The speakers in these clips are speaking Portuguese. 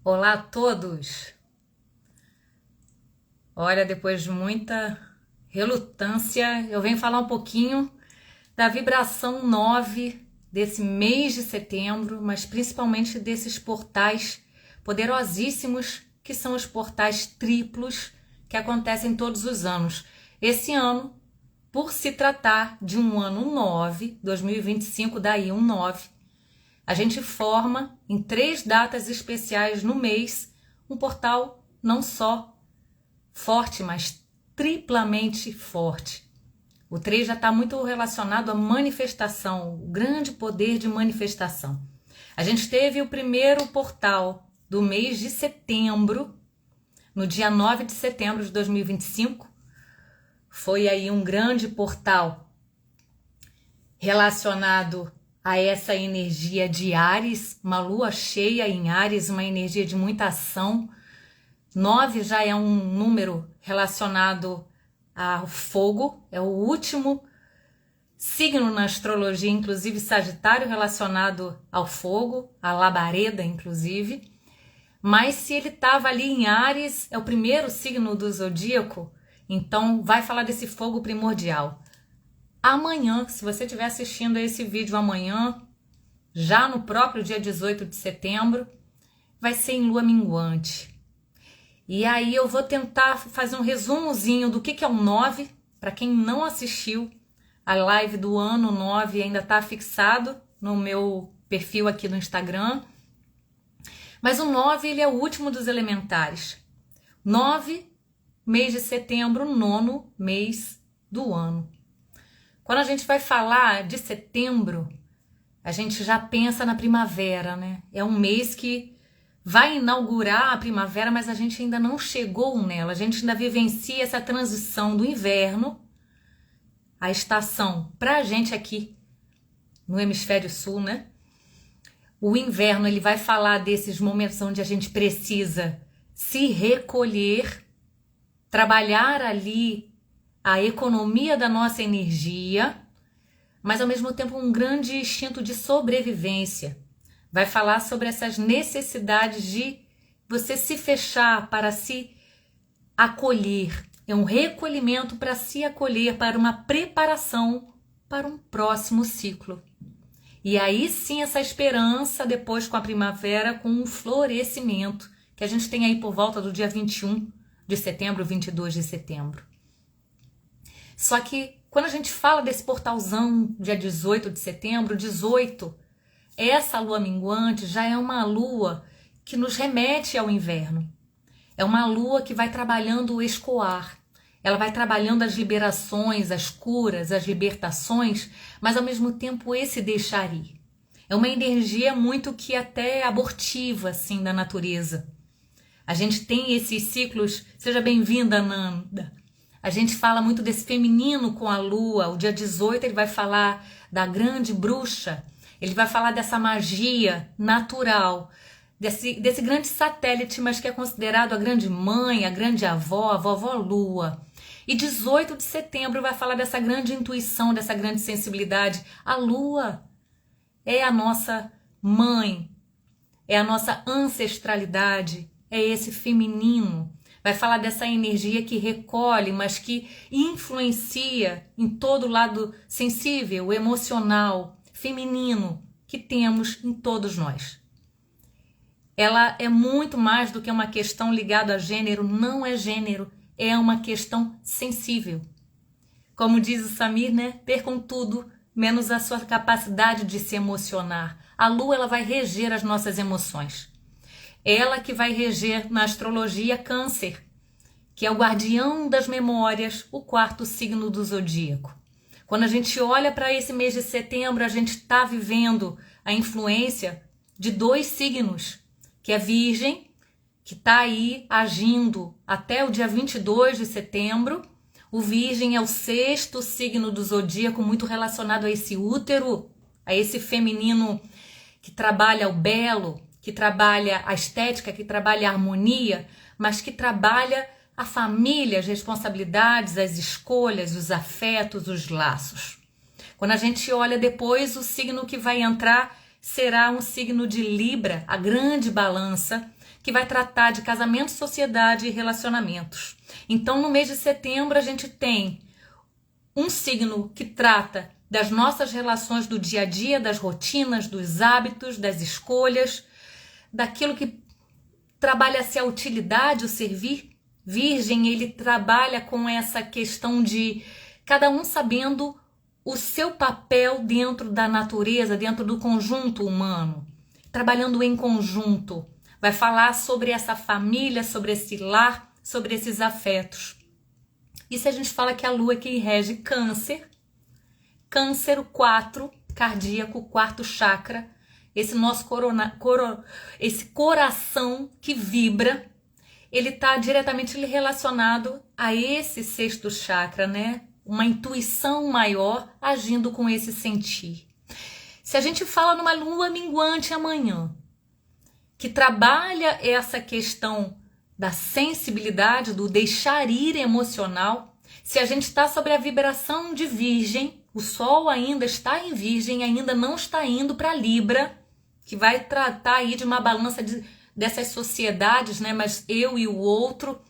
Olá a todos! Olha, depois de muita relutância, eu venho falar um pouquinho da vibração 9 desse mês de setembro, mas principalmente desses portais poderosíssimos que são os portais triplos que acontecem todos os anos. Esse ano, por se tratar de um ano 9, 2025, daí um 9, a gente forma em 3 datas especiais no mês um portal não só forte, mas triplamente forte. O 3 já está muito relacionado à manifestação, o grande poder de manifestação. A gente teve o primeiro portal do mês de setembro, no dia 9 de setembro de 2025. Foi aí um grande portal relacionado a essa energia de Áries, uma lua cheia em Áries, uma energia de muita ação. 9 já é um número relacionado ao fogo, é o último signo na astrologia, inclusive Sagitário relacionado ao fogo, a labareda inclusive. Mas se ele estava ali em Áries, é o primeiro signo do zodíaco, então vai falar desse fogo primordial. Amanhã, se você estiver assistindo a esse vídeo amanhã, já no próprio dia 18 de setembro, vai ser em lua minguante. E aí eu vou tentar fazer um resumozinho do que é um 9, para quem não assistiu, a live do ano 9 ainda está fixado no meu perfil aqui no Instagram. Mas o 9 ele é o último dos elementares. 9, mês de setembro, 9º mês do ano. Quando a gente vai falar de setembro, a gente já pensa na primavera, né? É um mês que vai inaugurar a primavera, mas a gente ainda não chegou nela. A gente ainda vivencia essa transição do inverno, a estação, pra gente aqui no hemisfério sul, né? O inverno, ele vai falar desses momentos onde a gente precisa se recolher, trabalhar ali a economia da nossa energia, mas ao mesmo tempo um grande instinto de sobrevivência. Vai falar sobre essas necessidades de você se fechar para se acolher. É um recolhimento para se acolher, para uma preparação para um próximo ciclo. E aí sim essa esperança depois com a primavera, com um florescimento, que a gente tem aí por volta do dia 21 de setembro, 22 de setembro. Só que quando a gente fala desse portalzão, dia 18 de setembro, 18, essa lua minguante já é uma lua que nos remete ao inverno. É uma lua que vai trabalhando o escoar. Ela vai trabalhando as liberações, as curas, as libertações, mas ao mesmo tempo esse deixar ir. É uma energia muito que até abortiva, assim, da natureza. A gente tem esses ciclos, seja bem-vinda, Nanda. A gente fala muito desse feminino com a lua. O dia 18 ele vai falar da grande bruxa. Ele vai falar dessa magia natural, desse grande satélite, mas que é considerado a grande mãe, a grande avó, a vovó lua. E 18 de setembro vai falar dessa grande intuição, dessa grande sensibilidade. A lua é a nossa mãe, é a nossa ancestralidade, é esse feminino. Vai falar dessa energia que recolhe, mas que influencia em todo o lado sensível, emocional, feminino que temos em todos nós. Ela é muito mais do que uma questão ligada a gênero, não é gênero, é uma questão sensível. Como diz o Samir, né? Percam tudo, menos a sua capacidade de se emocionar. A lua ela vai reger as nossas emoções. Ela que vai reger na astrologia Câncer, que é o guardião das memórias, o 4º signo do zodíaco. Quando a gente olha para esse mês de setembro, a gente está vivendo a influência de 2 signos, que é Virgem, que está aí agindo até o dia 22 de setembro. O Virgem é o 6º signo do zodíaco, muito relacionado a esse útero, a esse feminino que trabalha o belo, que trabalha a estética, que trabalha a harmonia, mas que trabalha a família, as responsabilidades, as escolhas, os afetos, os laços. Quando a gente olha depois, o signo que vai entrar será um signo de Libra, a grande balança, que vai tratar de casamento, sociedade e relacionamentos. Então, no mês de setembro, a gente tem um signo que trata das nossas relações do dia a dia, das rotinas, dos hábitos, das escolhas, daquilo que trabalha-se a utilidade, o servir. Virgem, ele trabalha com essa questão de cada um sabendo o seu papel dentro da natureza, dentro do conjunto humano, trabalhando em conjunto. Vai falar sobre essa família, sobre esse lar, sobre esses afetos. E se a gente fala que a lua é quem rege Câncer, Câncer, o 4, cardíaco, o quarto chakra, esse nosso esse coração que vibra, ele está diretamente relacionado a esse sexto chakra, né? Uma intuição maior agindo com esse sentir. Se a gente fala numa lua minguante amanhã, que trabalha essa questão da sensibilidade, do deixar ir emocional, se a gente está sobre a vibração de Virgem, o Sol ainda está em Virgem, ainda não está indo para Libra, que vai tratar aí de uma balança dessas sociedades, né? Mas eu e o outro,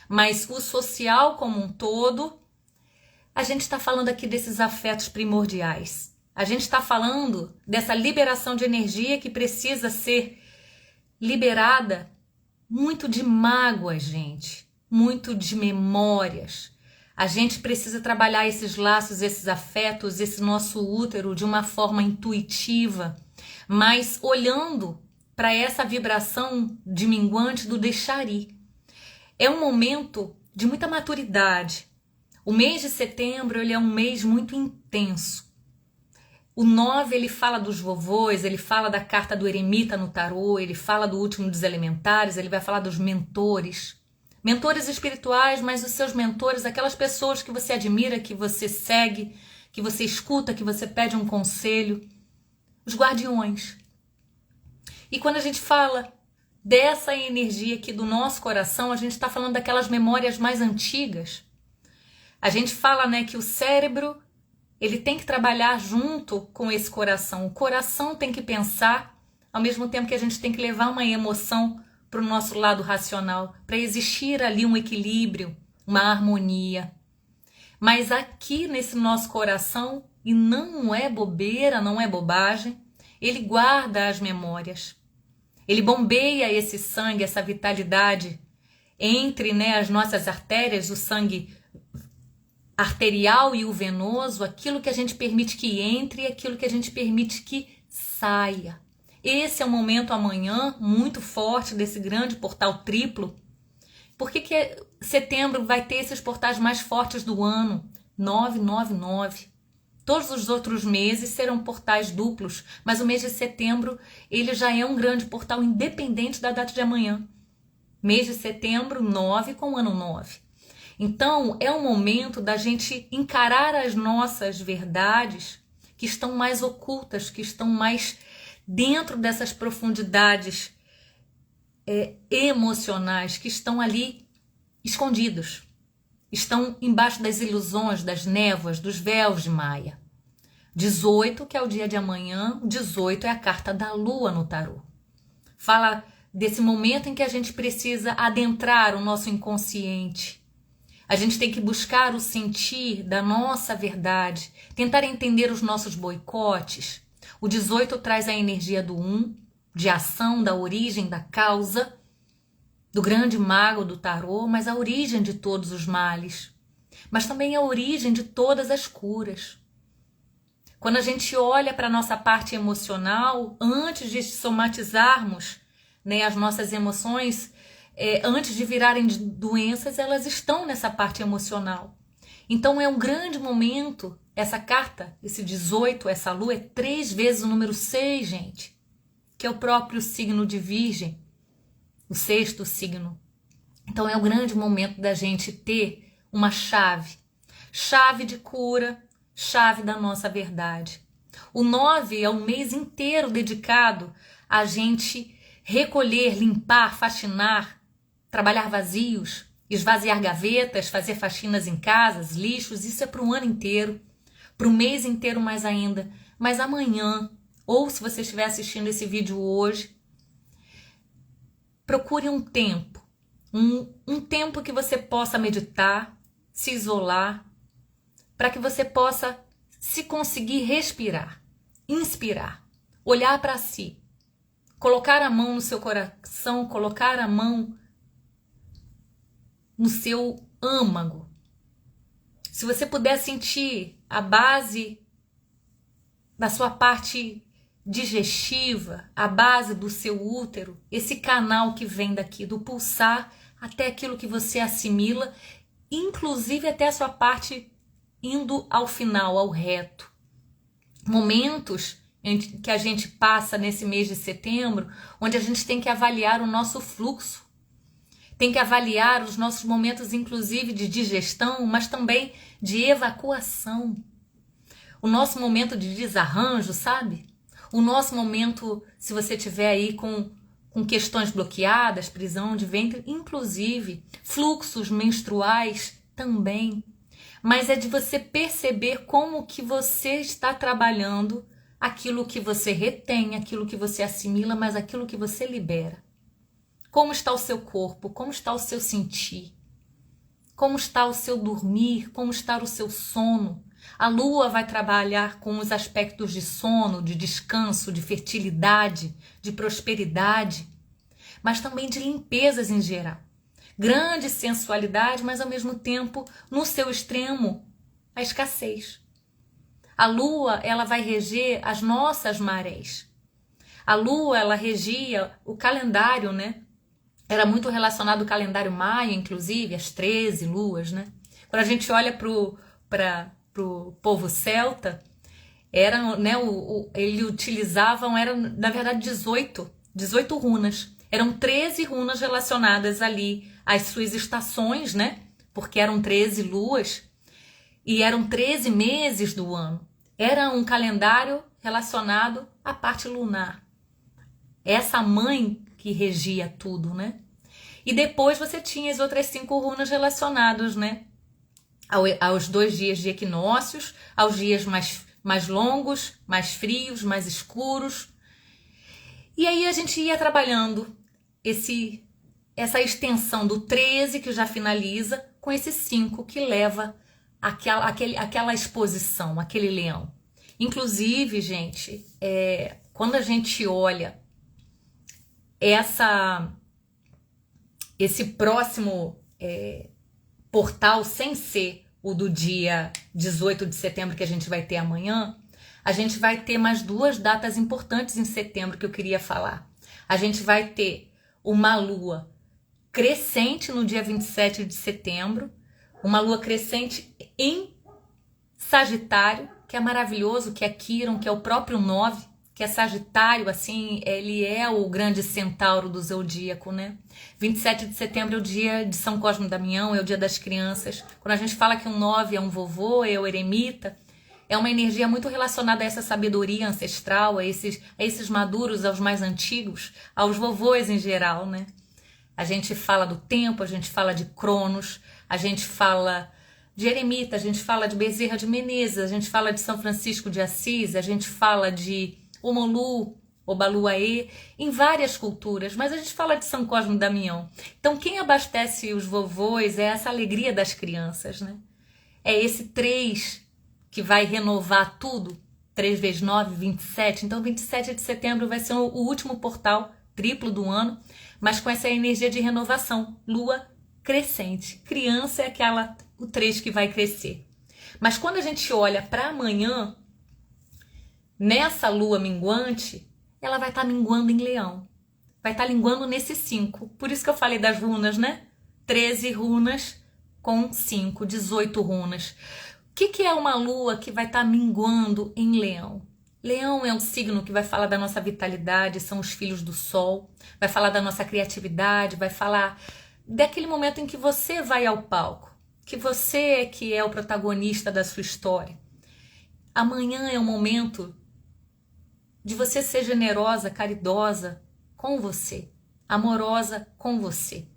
mas o social como um todo. A gente está falando aqui desses afetos primordiais. A gente está falando dessa liberação de energia que precisa ser liberada, muito de mágoas, gente, muito de memórias. A gente precisa trabalhar esses laços, esses afetos, esse nosso útero de uma forma intuitiva, mas olhando para essa vibração de minguante do deixar ir. É um momento de muita maturidade. O mês de setembro, ele é um mês muito intenso. O 9, ele fala dos vovôs, ele fala da carta do eremita no tarô, ele fala do último dos elementares, ele vai falar dos mentores. Mentores espirituais, mas os seus mentores, aquelas pessoas que você admira, que você segue, que você escuta, que você pede um conselho. Os guardiões. E quando a gente fala dessa energia aqui do nosso coração, a gente está falando daquelas memórias mais antigas. A gente fala, né, que o cérebro, ele tem que trabalhar junto com esse coração. O coração tem que pensar, ao mesmo tempo que a gente tem que levar uma emoção para o nosso lado racional, para existir ali um equilíbrio, uma harmonia. Mas aqui nesse nosso coração, e não é bobeira, não é bobagem, ele guarda as memórias. Ele bombeia esse sangue, essa vitalidade entre, né, as nossas artérias, o sangue arterial e o venoso, aquilo que a gente permite que entre e aquilo que a gente permite que saia. Esse é um momento amanhã muito forte desse grande portal triplo. Por que setembro vai ter esses portais mais fortes do ano? 999. Todos os outros meses serão portais duplos, mas o mês de setembro ele já é um grande portal independente da data de amanhã. Mês de setembro, 9 com o ano 9. Então, é um momento da gente encarar as nossas verdades que estão mais ocultas, que estão mais dentro dessas profundidades emocionais, que estão ali escondidos. Estão embaixo das ilusões, das névoas, dos véus de Maia. 18, que é o dia de amanhã, 18 é a carta da lua no tarô. Fala desse momento em que a gente precisa adentrar o nosso inconsciente. A gente tem que buscar o sentir da nossa verdade, tentar entender os nossos boicotes. O 18 traz a energia do 1, de ação, da origem, da causa, do grande mago do tarô, mas a origem de todos os males, mas também a origem de todas as curas. Quando a gente olha para a nossa parte emocional, antes de somatizarmos, né, as nossas emoções, antes de virarem doenças, elas estão nessa parte emocional. Então é um grande momento, essa carta, esse 18, essa lua é 3 vezes o número 6, gente, que é o próprio signo de Virgem, o 6º signo. Então é um grande momento da gente ter uma chave de cura, chave da nossa verdade. O 9 é um mês inteiro dedicado a gente recolher, limpar, faxinar, trabalhar vazios, esvaziar gavetas, fazer faxinas em casas, lixos. Isso é para o ano inteiro, para o mês inteiro mais ainda. Mas amanhã, ou se você estiver assistindo esse vídeo hoje, procure um tempo, um tempo que você possa meditar, se isolar, para que você possa se conseguir respirar, inspirar, olhar para si, colocar a mão no seu coração, colocar a mão no seu âmago. Se você puder sentir a base da sua parte digestiva, a base do seu útero, esse canal que vem daqui, do pulsar até aquilo que você assimila, inclusive até a sua parte indo ao final, ao reto. Momentos que a gente passa nesse mês de setembro, onde a gente tem que avaliar o nosso fluxo, tem que avaliar os nossos momentos, inclusive de digestão, mas também de evacuação. O nosso momento de desarranjo, sabe? O nosso momento, se você estiver aí com questões bloqueadas, prisão de ventre, inclusive, fluxos menstruais também. Mas é de você perceber como que você está trabalhando aquilo que você retém, aquilo que você assimila, mas aquilo que você libera. Como está o seu corpo? Como está o seu sentir? Como está o seu dormir? Como está o seu sono? A lua vai trabalhar com os aspectos de sono, de descanso, de fertilidade, de prosperidade, mas também de limpezas em geral. Grande sensualidade, mas ao mesmo tempo, no seu extremo, a escassez. A lua, ela vai reger as nossas marés. A lua, ela regia o calendário, né? Era muito relacionado ao calendário maia, inclusive, as 13 luas, né? Quando a gente olha para o povo celta, eles utilizavam, na verdade 18 runas. Eram 13 runas relacionadas ali às suas estações, né? Porque eram 13 luas e eram 13 meses do ano. Era um calendário relacionado à parte lunar. Essa mãe que regia tudo, né? E depois você tinha as outras 5 runas relacionadas, né? Aos 2 dias de equinócios, aos dias mais longos, mais frios, mais escuros. E aí a gente ia trabalhando essa extensão do 13, que já finaliza, com esse 5 que leva aquela exposição, aquele leão. Inclusive, gente, quando a gente olha esse próximo portal, sem ser o do dia 18 de setembro que a gente vai ter amanhã, a gente vai ter mais 2 datas importantes em setembro que eu queria falar. A gente vai ter uma lua crescente no dia 27 de setembro, uma lua crescente em Sagitário, que é maravilhoso, que é Quiron, que é o próprio 9, que é Sagitário, assim, ele é o grande centauro do zodíaco, né? 27 de setembro é o dia de São Cosme e Damião, é o dia das crianças. Quando a gente fala que um 9 é um vovô, é o eremita, é uma energia muito relacionada a essa sabedoria ancestral, a esses maduros, aos mais antigos, aos vovôs em geral, né? A gente fala do tempo, a gente fala de Cronos, a gente fala de eremita, a gente fala de Bezerra de Menezes, a gente fala de São Francisco de Assis, a gente fala de Omolu, Obaluaê, em várias culturas, mas a gente fala de São Cosme e Damião. Então, quem abastece os vovôs é essa alegria das crianças, né? É esse 3 que vai renovar tudo, 3 vezes 9, 27. Então, 27 de setembro vai ser o último portal triplo do ano, mas com essa energia de renovação, lua crescente. Criança é o 3 que vai crescer. Mas quando a gente olha para amanhã, nessa lua minguante, ela vai estar minguando em Leão. Vai estar minguando nesse 5. Por isso que eu falei das runas, né? 13 runas com 5, 18 runas. O que é uma lua que vai estar minguando em Leão? Leão é um signo que vai falar da nossa vitalidade, são os filhos do sol. Vai falar da nossa criatividade, vai falar daquele momento em que você vai ao palco. Que você que é o protagonista da sua história. Amanhã é o momento de você ser generosa, caridosa com você, amorosa com você,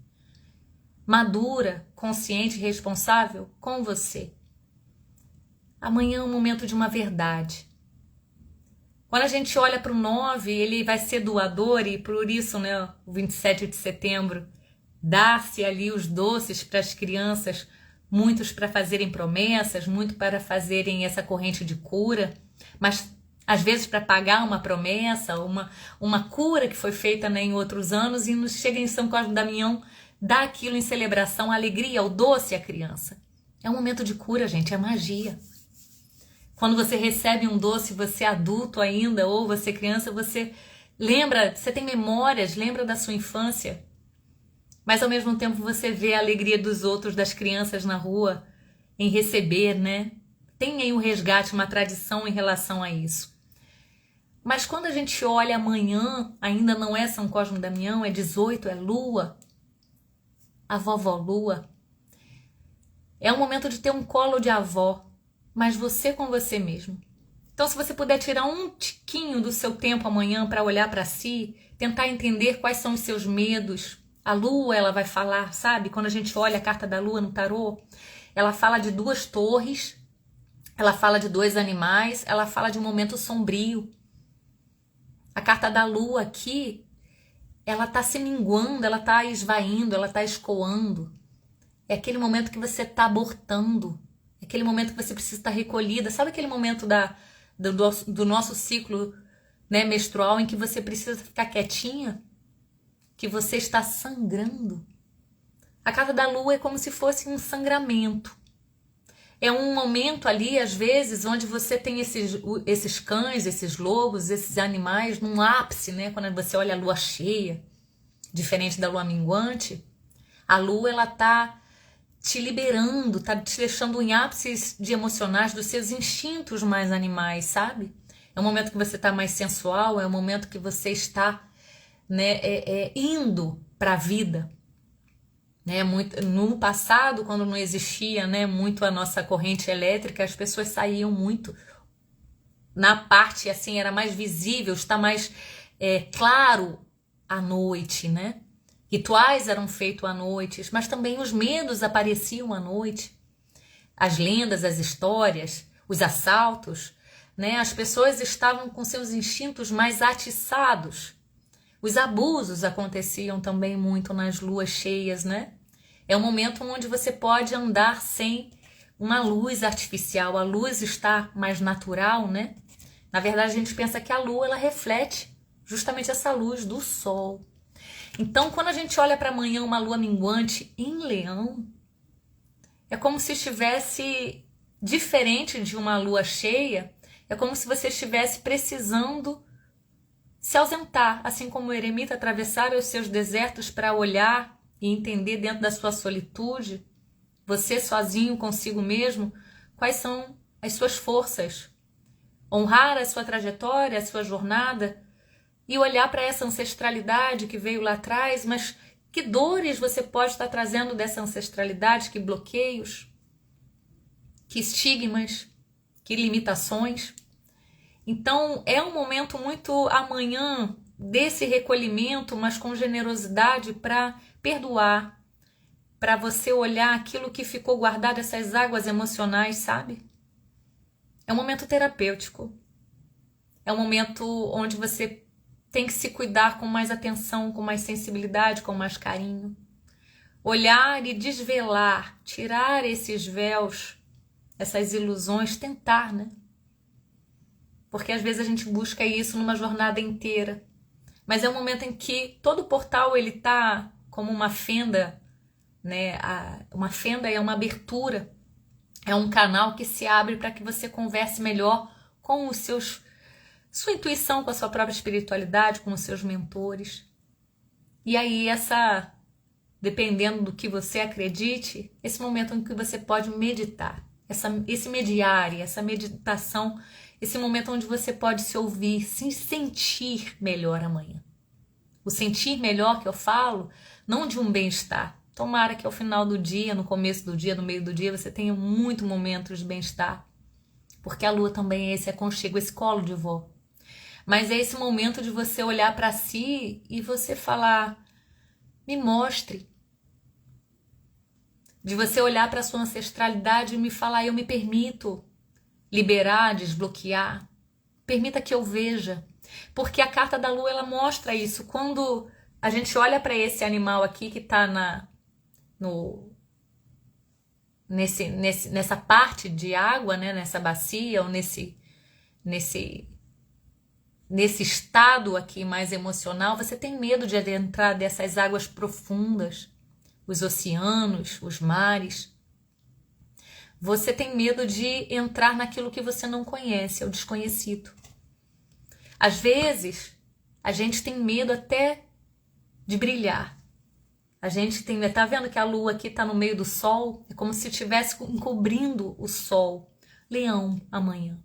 madura, consciente e responsável com você. Amanhã é um momento de uma verdade. Quando a gente olha para o 9, ele vai ser doador e por isso, né, o 27 de setembro, dá-se ali os doces para as crianças, muitos para fazerem promessas, muito para fazerem essa corrente de cura, mas às vezes para pagar uma promessa, uma cura que foi feita, né, em outros anos, e nos chega em São Cosme e Damião, dá aquilo em celebração, a alegria, o doce à criança. É um momento de cura, gente, é magia. Quando você recebe um doce, você é adulto ainda, ou você é criança, você lembra, você tem memórias, lembra da sua infância, mas ao mesmo tempo você vê a alegria dos outros, das crianças na rua, em receber, né? Tem aí um resgate, uma tradição em relação a isso. Mas quando a gente olha amanhã, ainda não é São Cosme e Damião, é 18, é Lua, a vovó Lua. É um momento de ter um colo de avó, mas você com você mesmo. Então, se você puder tirar um tiquinho do seu tempo amanhã para olhar para si, tentar entender quais são os seus medos. A Lua, ela vai falar, sabe? Quando a gente olha a carta da Lua no tarô, ela fala de 2 torres, ela fala de 2 animais, ela fala de um momento sombrio. A carta da Lua aqui, ela tá se minguando, ela tá esvaindo, ela tá escoando. É aquele momento que você tá abortando. É aquele momento que você precisa estar recolhida. Sabe aquele momento do nosso ciclo, né, menstrual em que você precisa ficar quietinha? Que você está sangrando? A carta da Lua é como se fosse um sangramento. É um momento ali, às vezes, onde você tem esses cães, esses lobos, esses animais num ápice, né? Quando você olha a lua cheia, diferente da lua minguante, a lua, ela tá te liberando, tá te deixando em ápices de emocionais dos seus instintos mais animais, sabe? É um momento que você tá mais sensual, é um momento que você está, né, indo para a vida. Né, no passado, quando não existia, né, muito a nossa corrente elétrica, as pessoas saíam muito na parte, assim, era mais visível, está mais claro à noite, né? Rituais eram feitos à noite, mas também os medos apareciam à noite. As lendas, as histórias, os assaltos, né? As pessoas estavam com seus instintos mais atiçados. Os abusos aconteciam também muito nas luas cheias, né? É um momento onde você pode andar sem uma luz artificial. A luz está mais natural, né? Na verdade, a gente pensa que a lua, ela reflete justamente essa luz do sol. Então, quando a gente olha para amanhã uma lua minguante em Leão, é como se estivesse diferente de uma lua cheia, é como se você estivesse precisando se ausentar, assim como o eremita atravessara os seus desertos para olhar e entender dentro da sua solitude, você sozinho consigo mesmo, quais são as suas forças. Honrar a sua trajetória, a sua jornada e olhar para essa ancestralidade que veio lá atrás, mas que dores você pode estar trazendo dessa ancestralidade, que bloqueios, que estigmas, que limitações. Então, é um momento muito amanhã desse recolhimento, mas com generosidade para perdoar, para você olhar aquilo que ficou guardado, essas águas emocionais, sabe? É um momento terapêutico. É um momento onde você tem que se cuidar com mais atenção, com mais sensibilidade, com mais carinho. Olhar e desvelar, tirar esses véus, essas ilusões, tentar, né? Porque às vezes a gente busca isso numa jornada inteira. Mas é um momento em que todo portal ele tá como uma fenda, né? Uma fenda é uma abertura, é um canal que se abre para que você converse melhor com os sua intuição, com a sua própria espiritualidade, com os seus mentores. E aí dependendo do que você acredite, esse momento em que você pode meditar, esse mediário, essa meditação, esse momento onde você pode se ouvir, se sentir melhor amanhã. O sentir melhor que eu falo, não de um bem-estar. Tomara que ao final do dia, no começo do dia, no meio do dia, você tenha muito momentos de bem-estar. Porque a lua também é esse aconchego, esse colo de vó. Mas é esse momento de você olhar para si e você falar, me mostre. De você olhar para a sua ancestralidade e me falar, eu me permito liberar, desbloquear, permita que eu veja. Porque a carta da lua, ela mostra isso. Quando a gente olha para esse animal aqui que está nessa parte de água, né, nessa bacia, ou nesse estado aqui mais emocional, você tem medo de adentrar dessas águas profundas, os oceanos, os mares. Você tem medo de entrar naquilo que você não conhece, é o desconhecido. Às vezes, a gente tem medo até de brilhar. A gente tá vendo que a lua aqui está no meio do sol? É como se estivesse encobrindo o sol. Leão, amanhã.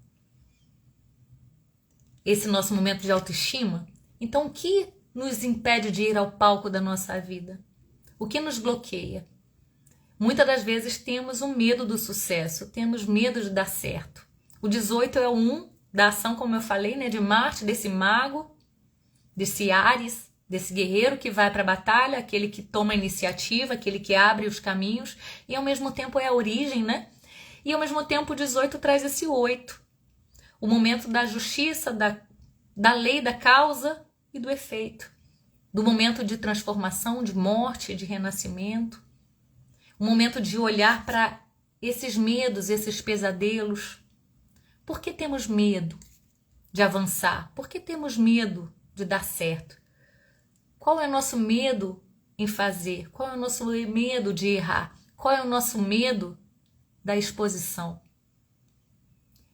Esse nosso momento de autoestima. Então, o que nos impede de ir ao palco da nossa vida? O que nos bloqueia? Muitas das vezes temos o medo do sucesso, temos medo de dar certo. O 18 é o 1 da ação, como eu falei, né, de Marte, desse mago, desse Áries, desse guerreiro que vai para a batalha, aquele que toma a iniciativa, aquele que abre os caminhos, e ao mesmo tempo é a origem, né? E ao mesmo tempo o 18 traz esse 8, o momento da justiça, da lei, da causa e do efeito, do momento de transformação, de morte, de renascimento, o momento de olhar para esses medos, esses pesadelos. Por que temos medo de avançar? Por que temos medo de dar certo? Qual é o nosso medo em fazer? Qual é o nosso medo de errar? Qual é o nosso medo da exposição?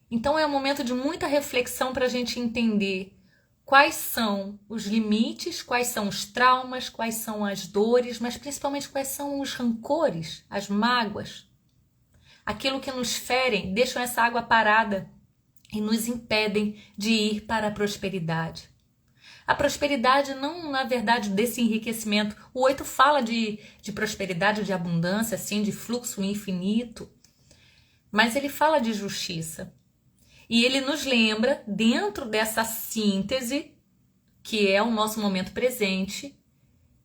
Então é um momento de muita reflexão para a gente entender quais são os limites, quais são os traumas, quais são as dores, mas principalmente quais são os rancores, as mágoas. Aquilo que nos ferem, deixam essa água parada e nos impedem de ir para a prosperidade. A prosperidade não, na verdade, desse enriquecimento. O 8 fala de prosperidade, de abundância, assim, de fluxo infinito. Mas ele fala de justiça. E ele nos lembra, dentro dessa síntese, que é o nosso momento presente,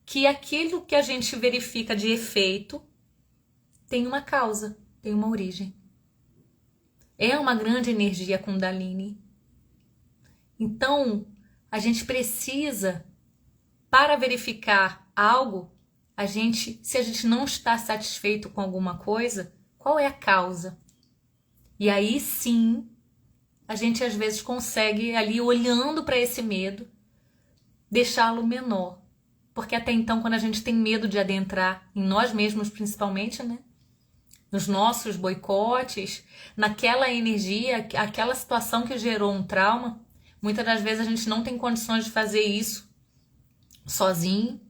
que aquilo que a gente verifica de efeito tem uma causa, tem uma origem. É uma grande energia Kundalini. Então, a gente precisa, para verificar algo, se a gente não está satisfeito com alguma coisa, qual é a causa? E aí sim, a gente às vezes consegue ali, olhando para esse medo, deixá-lo menor. Porque até então, quando a gente tem medo de adentrar em nós mesmos, principalmente, né? Nos nossos boicotes, naquela energia, aquela situação que gerou um trauma, muitas das vezes a gente não tem condições de fazer isso sozinho,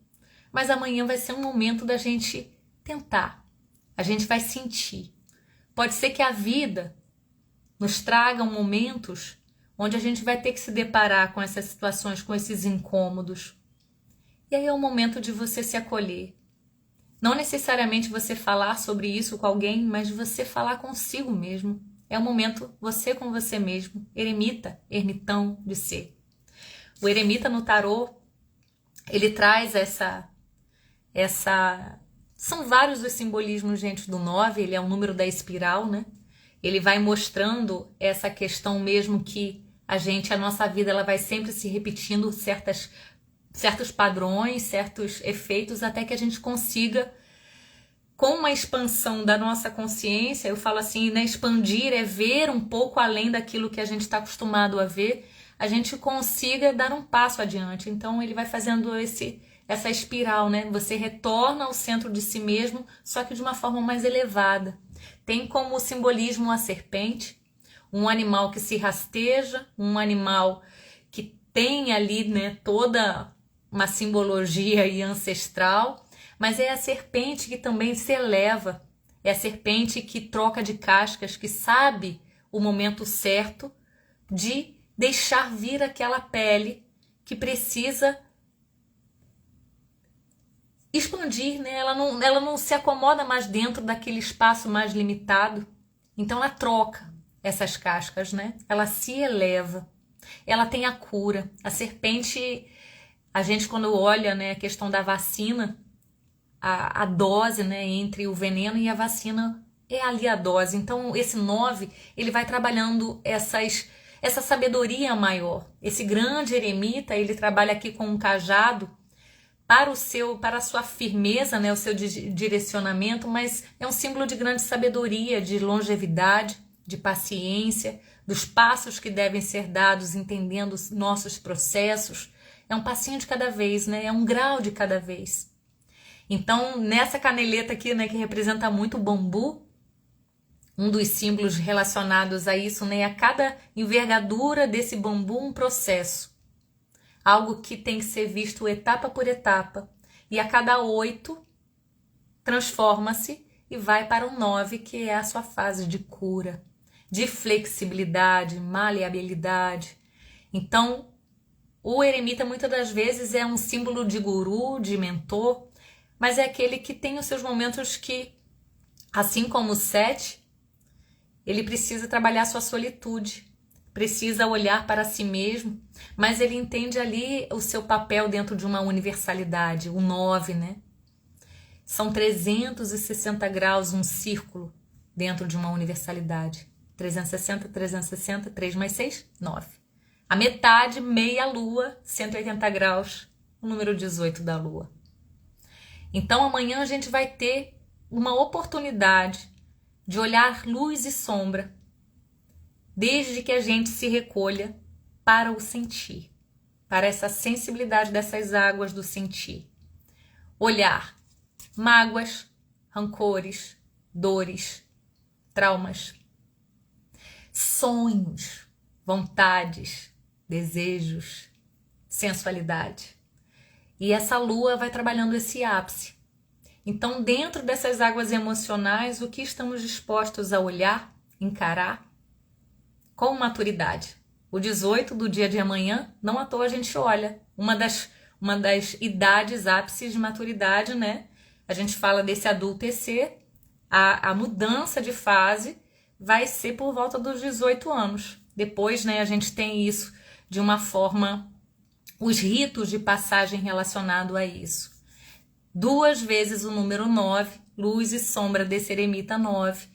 mas amanhã vai ser um momento da gente tentar. A gente vai sentir. Pode ser que a vida nos traga momentos onde a gente vai ter que se deparar com essas situações, com esses incômodos. E aí é o momento de você se acolher. Não necessariamente você falar sobre isso com alguém, mas você falar consigo mesmo. É o momento você com você mesmo, eremita, ermitão de ser. O eremita no tarô, ele traz são vários os simbolismos, gente, do 9, ele é o número da espiral, né? Ele vai mostrando essa questão mesmo que a nossa vida, ela vai sempre se repetindo certos padrões, certos efeitos, até que a gente consiga, com uma expansão da nossa consciência, eu falo assim, né, expandir é ver um pouco além daquilo que a gente está acostumado a ver, a gente consiga dar um passo adiante. Então ele vai fazendo essa espiral, né? Você retorna ao centro de si mesmo, só que de uma forma mais elevada. Tem como simbolismo a serpente, um animal que se rasteja, um animal que tem ali, né, toda uma simbologia aí ancestral, mas é a serpente que também se eleva, é a serpente que troca de cascas, que sabe o momento certo de deixar vir aquela pele que precisa expandir, né? Ela não se acomoda mais dentro daquele espaço mais limitado, então ela troca essas cascas, né? Ela se eleva, ela tem a cura. A serpente, a gente quando olha, né, a questão da vacina, a dose, né, entre o veneno e a vacina é ali a dose. Então esse 9, ele vai trabalhando essas essa sabedoria maior. Esse grande eremita, ele trabalha aqui com um cajado para a sua firmeza, né, o seu direcionamento, mas é um símbolo de grande sabedoria, de longevidade, de paciência, dos passos que devem ser dados, entendendo os nossos processos. É um passinho de cada vez, né? É um grau de cada vez. Então, nessa caneleta aqui, né, que representa muito o bambu, um dos símbolos relacionados a isso, né, a cada envergadura desse bambu, um processo. Algo que tem que ser visto etapa por etapa. E a cada 8, transforma-se e vai para o 9, que é a sua fase de cura, de flexibilidade, maleabilidade. Então, o eremita muitas das vezes é um símbolo de guru, de mentor, mas é aquele que tem os seus momentos que, assim como o 7, ele precisa trabalhar sua solitude, precisa olhar para si mesmo, mas ele entende ali o seu papel dentro de uma universalidade, o 9, né? São 360 graus, um círculo dentro de uma universalidade. 360, 360, 3 mais 6, 9. A metade, meia lua, 180 graus, o número 18 da lua. Então amanhã a gente vai ter uma oportunidade de olhar luz e sombra, desde que a gente se recolha para o sentir, para essa sensibilidade dessas águas do sentir. Olhar mágoas, rancores, dores, traumas, sonhos, vontades, desejos, sensualidade. E essa lua vai trabalhando esse ápice. Então, dentro dessas águas emocionais, o que estamos dispostos a olhar, encarar com maturidade? O 18 do dia de amanhã, não à toa a gente olha. Uma das idades ápices de maturidade, né? A gente fala desse adultecer, a mudança de fase vai ser por volta dos 18 anos. Depois, né, a gente tem isso de uma forma, os ritos de passagem relacionado a isso. 2 vezes o número 9, luz e sombra desse eremita 9.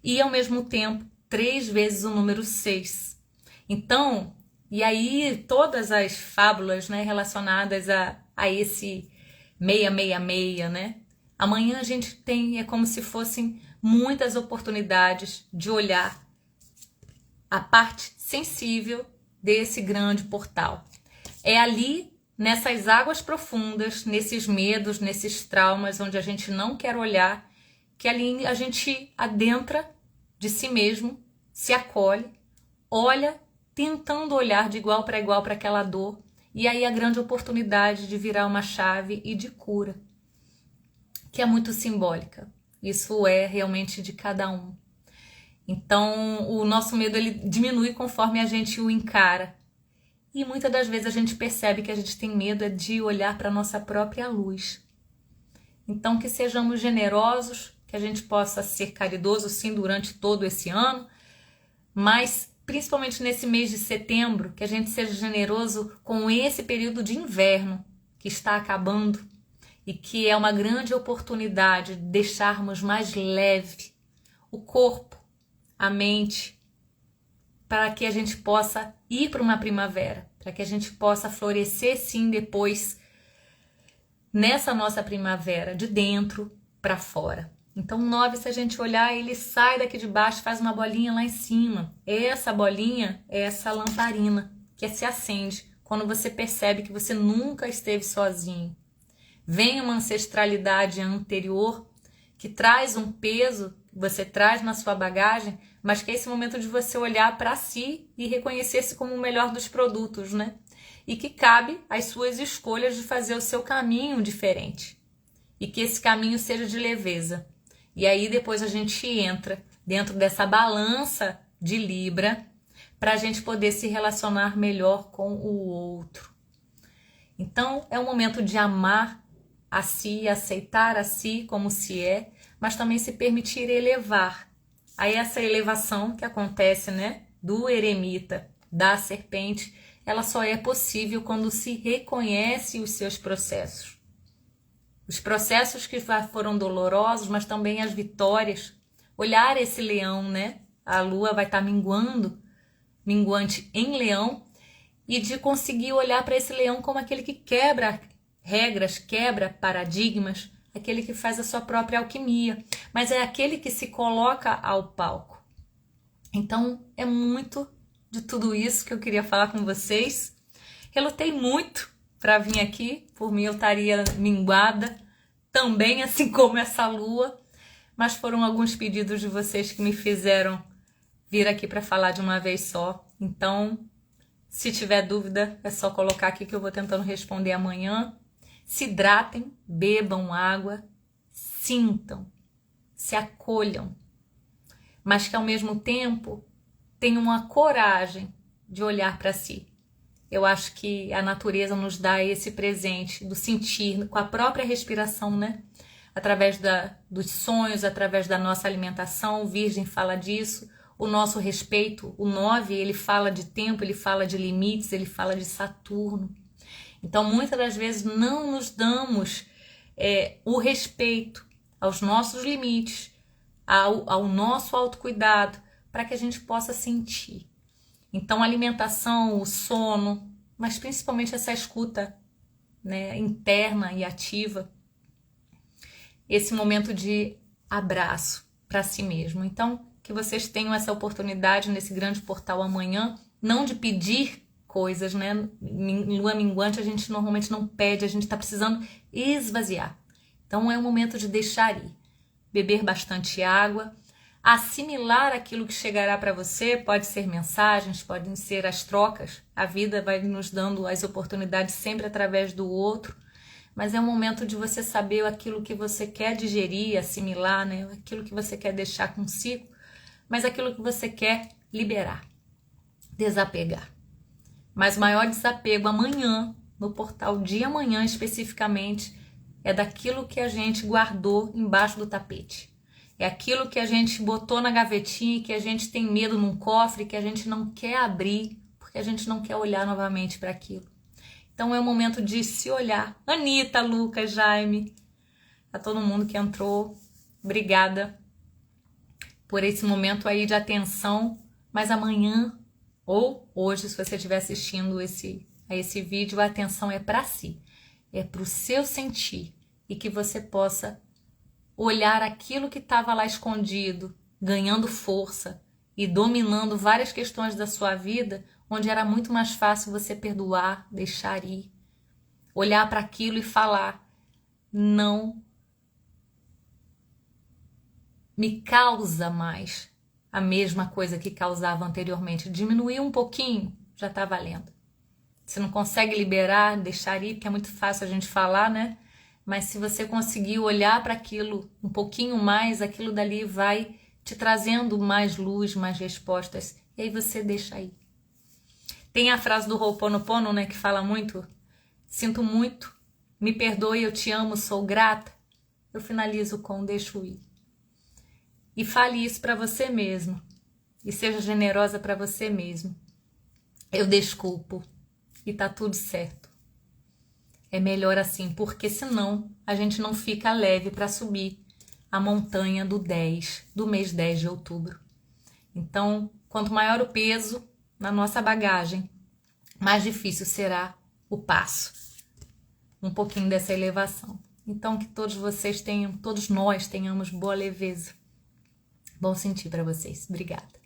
E, ao mesmo tempo, 3 vezes o número 6. Então, e aí todas as fábulas, né, relacionadas a esse 666, né? Amanhã a gente tem, é como se fossem muitas oportunidades de olhar a parte sensível desse grande portal. É ali, nessas águas profundas, nesses medos, nesses traumas, onde a gente não quer olhar, que ali a gente adentra de si mesmo, se acolhe, olha, tentando olhar de igual para aquela dor, e aí a grande oportunidade de virar uma chave e de cura, que é muito simbólica. Isso é realmente de cada um. Então, o nosso medo ele diminui conforme a gente o encara. E muitas das vezes a gente percebe que a gente tem medo de olhar para a nossa própria luz. Então, que sejamos generosos, que a gente possa ser caridoso sim durante todo esse ano, mas principalmente nesse mês de setembro, que a gente seja generoso com esse período de inverno que está acabando e que é uma grande oportunidade de deixarmos mais leve o corpo, a mente, para que a gente possa ir para uma primavera, para que a gente possa florescer sim depois nessa nossa primavera, de dentro para fora. Então, o 9, se a gente olhar, ele sai daqui de baixo, faz uma bolinha lá em cima. Essa bolinha é essa lamparina que se acende quando você percebe que você nunca esteve sozinho. Vem uma ancestralidade anterior que traz um peso que você traz na sua bagagem, mas que é esse momento de você olhar para si e reconhecer-se como o melhor dos produtos, né? E que cabe às suas escolhas de fazer o seu caminho diferente. E que esse caminho seja de leveza. E aí depois a gente entra dentro dessa balança de Libra para a gente poder se relacionar melhor com o outro. Então é um momento de amar a si, aceitar a si como se é, mas também se permitir elevar. Aí essa elevação que acontece, né, do eremita, da serpente, ela só é possível quando se reconhece os seus processos. Os processos que foram dolorosos, mas também as vitórias. Olhar esse leão, né? A lua vai estar minguando minguante em Leão e de conseguir olhar para esse leão como aquele que quebra regras, quebra paradigmas, aquele que faz a sua própria alquimia, mas é aquele que se coloca ao palco. Então, é muito de tudo isso que eu queria falar com vocês. Relutei muito para vir aqui, por mim eu estaria minguada, também assim como essa lua, mas foram alguns pedidos de vocês que me fizeram vir aqui para falar de uma vez só. Então, se tiver dúvida, é só colocar aqui que eu vou tentando responder amanhã. Se hidratem, bebam água, sintam, se acolham, mas que ao mesmo tempo tenham a coragem de olhar para si. Eu acho que a natureza nos dá esse presente do sentir com a própria respiração, né? Através dos sonhos, através da nossa alimentação. O Virgem fala disso. O nosso respeito, o 9, ele fala de tempo, ele fala de limites, ele fala de Saturno. Então, muitas das vezes não nos damos o respeito aos nossos limites, ao nosso autocuidado, para que a gente possa sentir. Então, a alimentação, o sono, mas principalmente essa escuta, né, interna e ativa, esse momento de abraço para si mesmo. Então, que vocês tenham essa oportunidade nesse grande portal amanhã, não de pedir coisas, né? Em lua minguante a gente normalmente não pede, a gente está precisando esvaziar. Então é o momento de deixar ir, beber bastante água, assimilar aquilo que chegará para você, pode ser mensagens, podem ser as trocas, a vida vai nos dando as oportunidades sempre através do outro, mas é um momento de você saber aquilo que você quer digerir, assimilar, né? Aquilo que você quer deixar consigo, mas aquilo que você quer liberar, desapegar. Mas o maior desapego amanhã, no portal de amanhã especificamente, é daquilo que a gente guardou embaixo do tapete. É aquilo que a gente botou na gavetinha, que a gente tem medo num cofre, que a gente não quer abrir, porque a gente não quer olhar novamente para aquilo. Então é o momento de se olhar. Anitta, Lucas, Jaime, a todo mundo que entrou, obrigada por esse momento aí de atenção, mas amanhã ou hoje, se você estiver assistindo a esse vídeo, a atenção é para si, é para o seu sentir e que você possa olhar aquilo que estava lá escondido, ganhando força e dominando várias questões da sua vida, onde era muito mais fácil você perdoar, deixar ir, olhar para aquilo e falar: não me causa mais a mesma coisa que causava anteriormente. Diminuir um pouquinho, já tá valendo. Você não consegue liberar, deixar ir, porque é muito fácil a gente falar, né? Mas se você conseguir olhar para aquilo um pouquinho mais, aquilo dali vai te trazendo mais luz, mais respostas. E aí você deixa aí. Tem a frase do Ho'oponopono, né, que fala muito: sinto muito, me perdoe, eu te amo, sou grata. Eu finalizo com deixo ir. E fale isso para você mesmo. E seja generosa para você mesmo. Eu desculpo. E tá tudo certo. É melhor assim, porque senão a gente não fica leve para subir a montanha do mês 10 de outubro. Então, quanto maior o peso na nossa bagagem, mais difícil será o passo. Um pouquinho dessa elevação. Então, que todos vocês tenham, todos nós tenhamos boa leveza. Bom sentir para vocês. Obrigada.